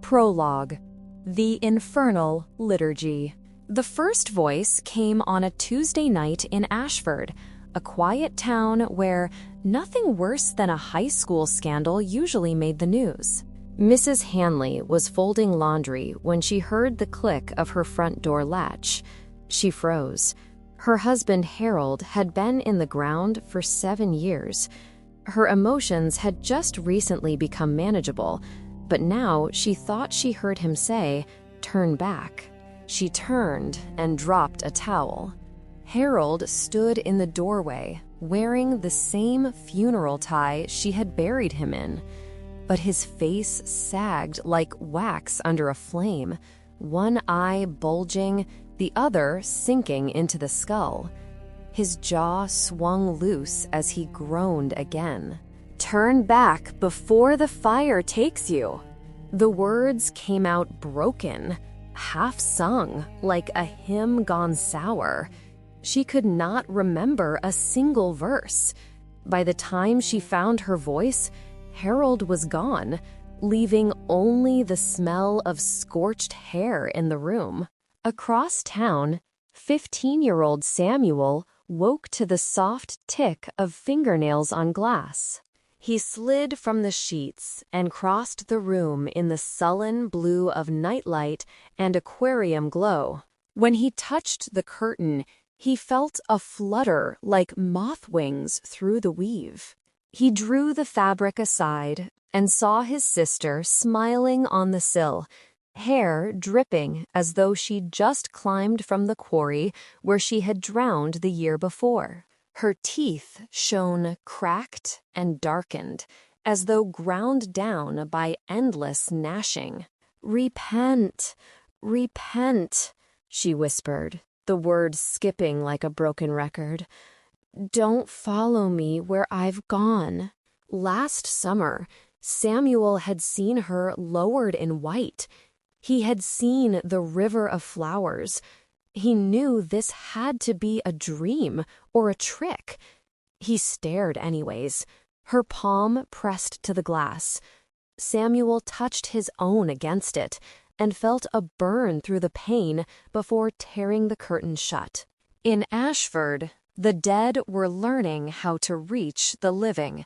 Prologue. The Infernal Liturgy. The first voice came on a Tuesday night in Ashford, a quiet town where nothing worse than a high school scandal usually made the news. Mrs. Hanley was folding laundry when she heard the click of her front door latch. She froze. Her husband, Harold, had been in the ground for 7 years. Her emotions had just recently become manageable, but now she thought she heard him say, "Turn back." She turned and dropped a towel. Harold stood in the doorway, wearing the same funeral tie she had buried him in. But his face sagged like wax under a flame, one eye bulging, the other sinking into the skull. His jaw swung loose as he groaned again. "Turn back before the fire takes you." The words came out broken, half-sung, like a hymn gone sour. She could not remember a single verse. By the time she found her voice, Harold was gone, leaving only the smell of scorched hair in the room. Across town, 15-year-old Samuel woke to the soft tick of fingernails on glass. He slid from the sheets and crossed the room in the sullen blue of nightlight and aquarium glow. When he touched the curtain, he felt a flutter like moth wings through the weave. He drew the fabric aside and saw his sister smiling on the sill, hair dripping as though she'd just climbed from the quarry where she had drowned the year before. Her teeth shone cracked and darkened, as though ground down by endless gnashing. "Repent, repent," she whispered, the words skipping like a broken record. "Don't follow me where I've gone." Last summer, Samuel had seen her lowered in white. He had seen the river of flowers. He knew this had to be a dream or a trick. He stared anyways, her palm pressed to the glass. Samuel touched his own against it and felt a burn through the pane before tearing the curtain shut. In Ashford, the dead were learning how to reach the living,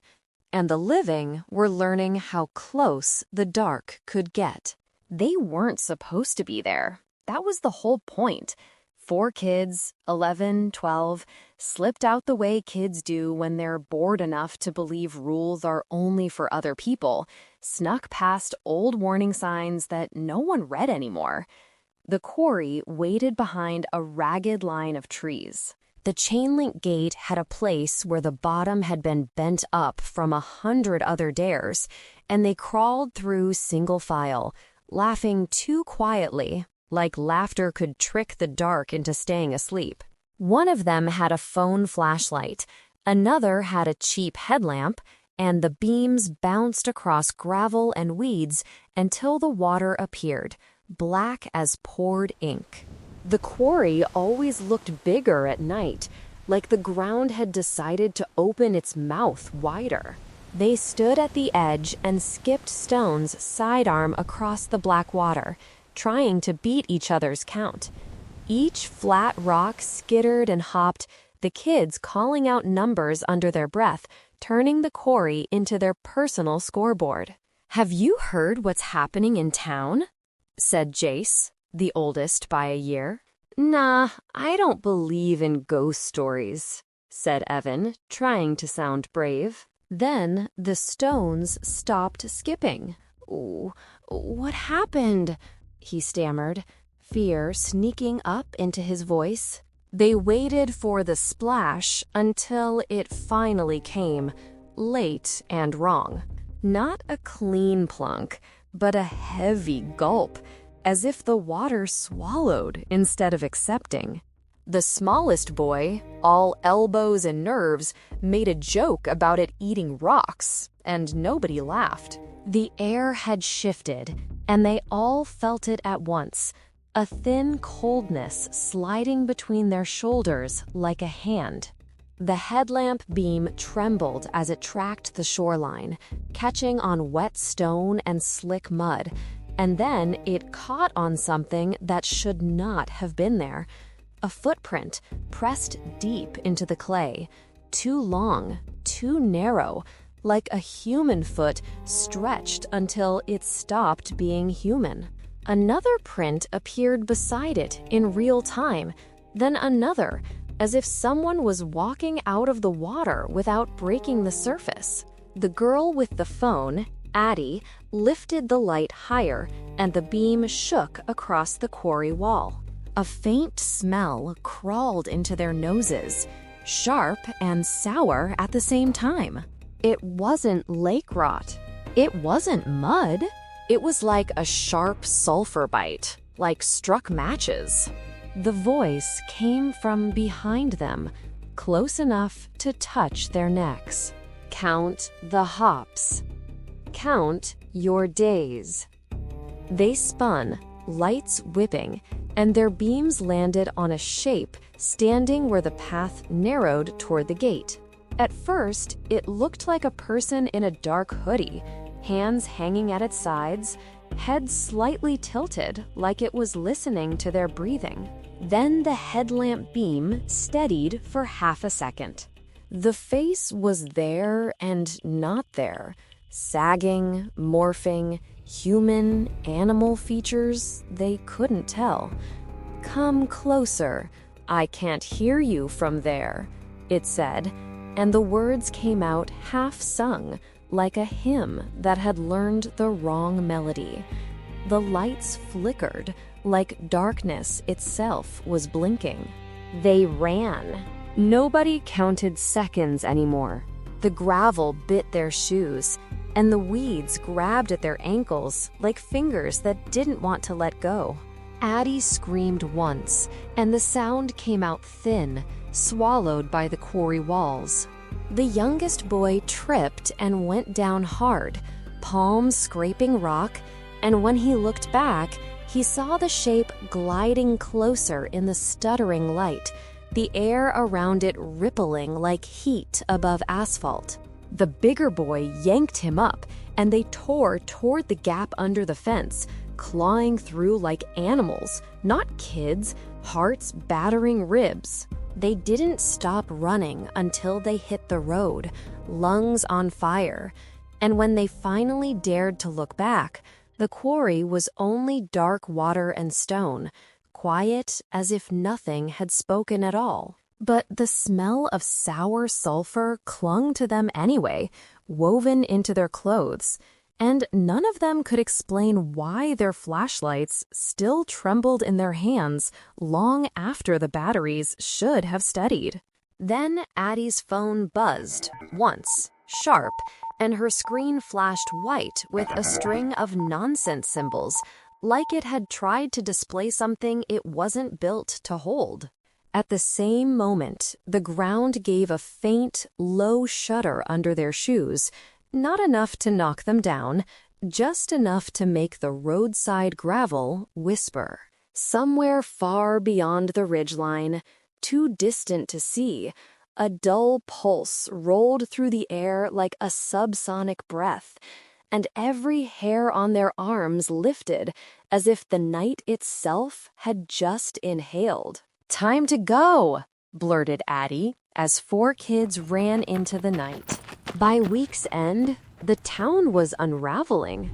and the living were learning how close the dark could get. They weren't supposed to be there. That was the whole point. 4 kids, 11, 12, slipped out the way kids do when they're bored enough to believe rules are only for other people, snuck past old warning signs that no one read anymore. The quarry waited behind a ragged line of trees. The chain-link gate had a place where the bottom had been bent up from 100 other dares, and they crawled through single file, laughing too quietly, like laughter could trick the dark into staying asleep. One of them had a phone flashlight, another had a cheap headlamp, and the beams bounced across gravel and weeds until the water appeared, black as poured ink. The quarry always looked bigger at night, like the ground had decided to open its mouth wider. They stood at the edge and skipped stones sidearm across the black water, trying to beat each other's count. Each flat rock skittered and hopped, the kids calling out numbers under their breath, turning the quarry into their personal scoreboard. "Have you heard what's happening in town?" said Jace, the oldest by a year. "Nah, I don't believe in ghost stories," said Evan, trying to sound brave. Then the stones stopped skipping. "Ooh, what happened?" he stammered, fear sneaking up into his voice. They waited for the splash until it finally came, late and wrong. Not a clean plunk, but a heavy gulp, as if the water swallowed instead of accepting. The smallest boy, all elbows and nerves, made a joke about it eating rocks, and nobody laughed. The air had shifted, and they all felt it at once, a thin coldness sliding between their shoulders like a hand. The headlamp beam trembled as it tracked the shoreline, catching on wet stone and slick mud, And then it caught on something that should not have been there. A footprint pressed deep into the clay, too long, too narrow, like a human foot stretched until it stopped being human. Another print appeared beside it in real time, then another, as if someone was walking out of the water without breaking the surface. The girl with the phone, Addie, lifted the light higher, and the beam shook across the quarry wall. A faint smell crawled into their noses, sharp and sour at the same time. It wasn't lake rot. It wasn't mud. It was like a sharp sulfur bite, like struck matches. The voice came from behind them, close enough to touch their necks. Count the hops. Count your days. They spun, lights whipping, and their beams landed on a shape standing where the path narrowed toward the gate. At first, it looked like a person in a dark hoodie, hands hanging at its sides, head slightly tilted like it was listening to their breathing. Then the headlamp beam steadied for half a second. The face was there and not there, sagging, morphing, human, animal features they couldn't tell. "Come closer, I can't hear you from there," it said, and the words came out half-sung, like a hymn that had learned the wrong melody. The lights flickered, like darkness itself was blinking. They ran. Nobody counted seconds anymore. The gravel bit their shoes, and the weeds grabbed at their ankles like fingers that didn't want to let go. Addie screamed once, and the sound came out thin, swallowed by the quarry walls. The youngest boy tripped and went down hard, palms scraping rock, and when he looked back, he saw the shape gliding closer in the stuttering light, the air around it rippling like heat above asphalt. The bigger boy yanked him up, and they tore toward the gap under the fence, clawing through like animals, not kids, hearts battering ribs. They didn't stop running until they hit the road, lungs on fire. And when they finally dared to look back, the quarry was only dark water and stone, quiet as if nothing had spoken at all. But the smell of sour sulfur clung to them anyway, woven into their clothes, and none of them could explain why their flashlights still trembled in their hands long after the batteries should have steadied. Then Addie's phone buzzed, once, sharp, and her screen flashed white with a string of nonsense symbols, like it had tried to display something it wasn't built to hold. At the same moment, the ground gave a faint, low shudder under their shoes, not enough to knock them down, just enough to make the roadside gravel whisper. Somewhere far beyond the ridgeline, too distant to see, a dull pulse rolled through the air like a subsonic breath, and every hair on their arms lifted as if the night itself had just inhaled. "Time to go," blurted Addie, as 4 kids ran into the night. By week's end, the town was unraveling.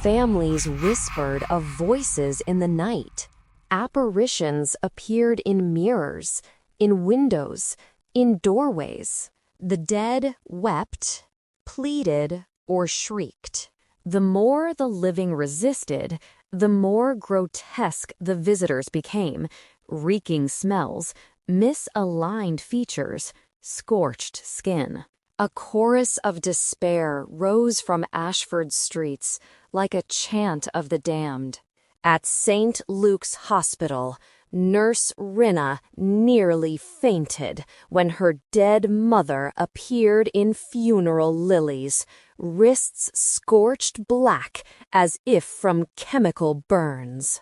Families whispered of voices in the night. Apparitions appeared in mirrors, in windows, in doorways. The dead wept, pleaded, or shrieked. The more the living resisted, the more grotesque the visitors became. Reeking smells, misaligned features, scorched skin. A chorus of despair rose from Ashford's streets like a chant of the damned. At St. Luke's Hospital, Nurse Rinna nearly fainted when her dead mother appeared in funeral lilies, wrists scorched black as if from chemical burns.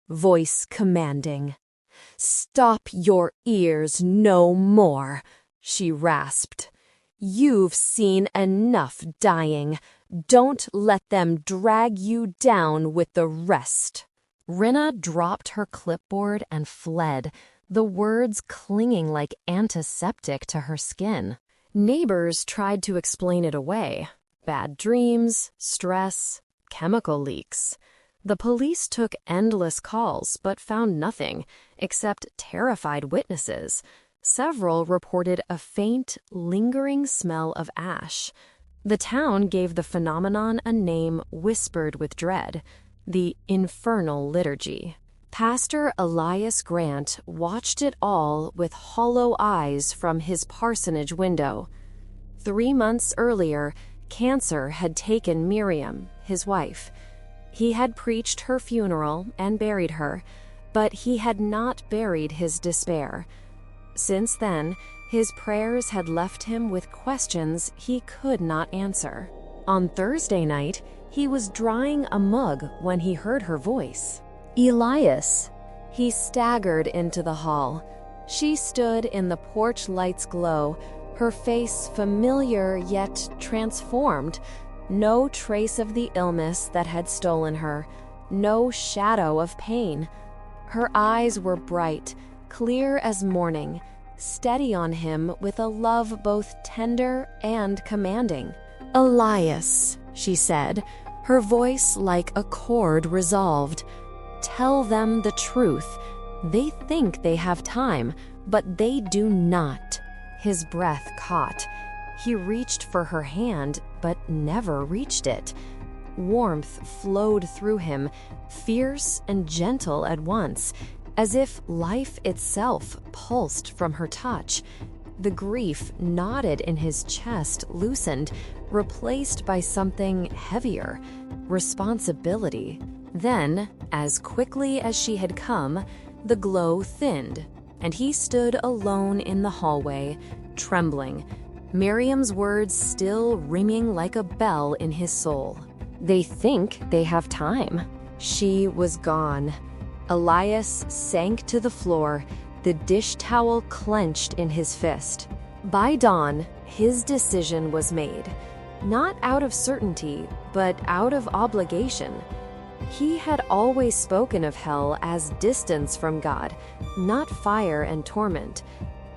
Voice commanding. "Stop your ears no more," she rasped. "You've seen enough dying. Don't let them drag you down with the rest." Rinna dropped her clipboard and fled, the words clinging like antiseptic to her skin. Neighbors tried to explain it away. Bad dreams, stress, chemical leaks. The police took endless calls but found nothing, except terrified witnesses. Several reported a faint, lingering smell of ash. The town gave the phenomenon a name whispered with dread: the infernal liturgy. Pastor Elias Grant watched it all with hollow eyes from his parsonage window. 3 months earlier, cancer had taken Miriam, his wife. He had preached her funeral and buried her, but he had not buried his despair. Since then, his prayers had left him with questions he could not answer. On Thursday night, he was drying a mug when he heard her voice. "Elias." He staggered into the hall. She stood in the porch light's glow, her face familiar yet transformed. No trace of the illness that had stolen her, no shadow of pain. Her eyes were bright, clear as morning, steady on him with a love both tender and commanding. "Elias," she said, her voice like a chord resolved. "Tell them the truth. They think they have time, but they do not." His breath caught. He reached for her hand, but never reached it. Warmth flowed through him, fierce and gentle at once, as if life itself pulsed from her touch. The grief knotted in his chest loosened, replaced by something heavier: responsibility. Then, as quickly as she had come, the glow thinned, and he stood alone in the hallway, trembling, Miriam's words still ringing like a bell in his soul. They think they have time. She was gone. Elias sank to the floor, the dish towel clenched in his fist. By dawn, his decision was made, not out of certainty, but out of obligation. He had always spoken of hell as distance from God, not fire and torment.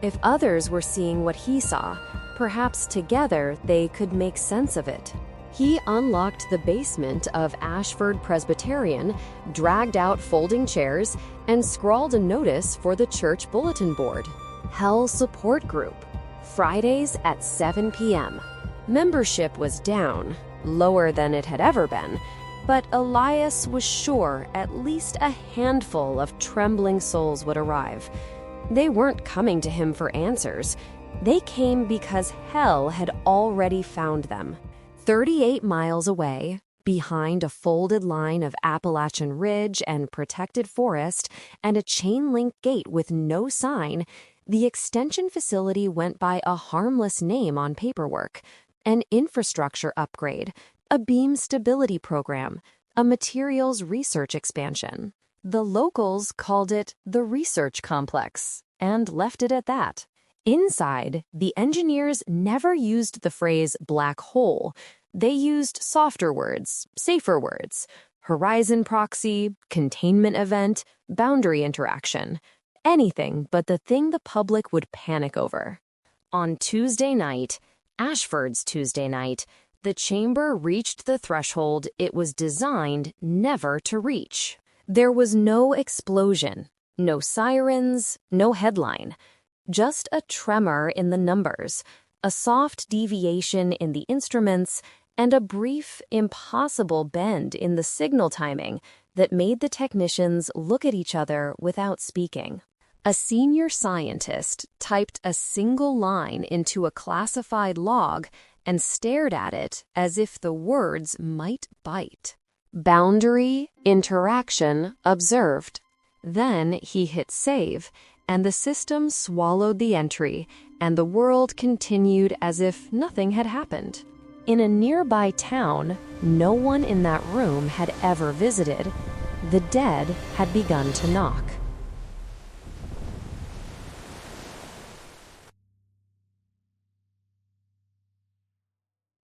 If others were seeing what he saw, perhaps together they could make sense of it. He unlocked the basement of Ashford Presbyterian, dragged out folding chairs, and scrawled a notice for the church bulletin board. Hell Support Group, Fridays at 7 p.m. Membership was down, lower than it had ever been, but Elias was sure at least a handful of trembling souls would arrive. They weren't coming to him for answers. They came because hell had already found them. 38 miles away, behind a folded line of Appalachian Ridge and protected forest and a chain-link gate with no sign, the extension facility went by a harmless name on paperwork: an infrastructure upgrade, a beam stability program, a materials research expansion. The locals called it the Research Complex and left it at that. Inside, the engineers never used the phrase black hole. They used softer words, safer words: horizon proxy, containment event, boundary interaction. Anything but the thing the public would panic over. On Tuesday night, Ashford's Tuesday night, the chamber reached the threshold it was designed never to reach. There was no explosion, no sirens, no headline. Just a tremor in the numbers, a soft deviation in the instruments, and a brief, impossible bend in the signal timing that made the technicians look at each other without speaking. A senior scientist typed a single line into a classified log and stared at it as if the words might bite. Boundary interaction observed. Then he hit save, and the system swallowed the entry, and the world continued as if nothing had happened. In a nearby town no one in that room had ever visited, the dead had begun to knock.